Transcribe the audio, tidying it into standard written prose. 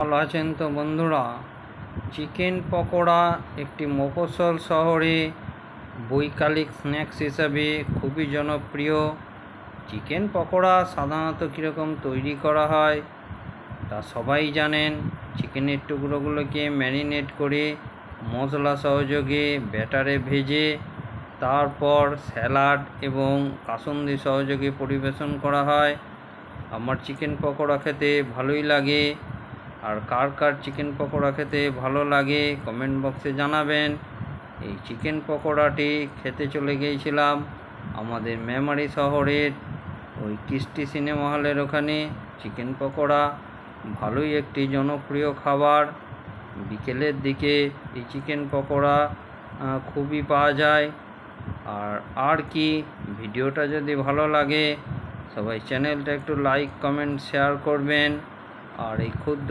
ভালো আছেন তো বন্ধুরা? চিকেন পকোড়া একটি মফস্বল শহরে বৈকালিক স্ন্যাক্স হিসাবে খুবই জনপ্রিয়। চিকেন পকোড়া সাধারণত কীরকম তৈরি করা হয় তা সবাই জানেন। চিকেনের টুকরোগুলোকে ম্যারিনেট করে মশলা সহযোগে ব্যাটারে ভেজে তারপর স্যালাড এবং কাসুন্দি সহযোগে পরিবেশন করা হয়। আমার চিকেন পকোড়া খেতে ভালোই লাগে। আর কার কার চিকেন পকোড়া খেতে ভালো লাগে কমেন্ট বক্সে জানাবেন। এই চিকেন পকোড়াটি খেতে চলে গিয়েছিলাম আমাদের মেমারি শহরের ওই কৃষ্টি সিনেমা হলের ওখানে। চিকেন পকোড়া ভালোই একটি জনপ্রিয় খাবার। বিকেলের দিকে এই চিকেন পকোড়া খুবই পাওয়া যায়। আর কি ভিডিওটা যদি ভালো লাগে সবাই চ্যানেলটা একটু লাইক কমেন্ট শেয়ার করবেন। আর এই ক্ষুদ্র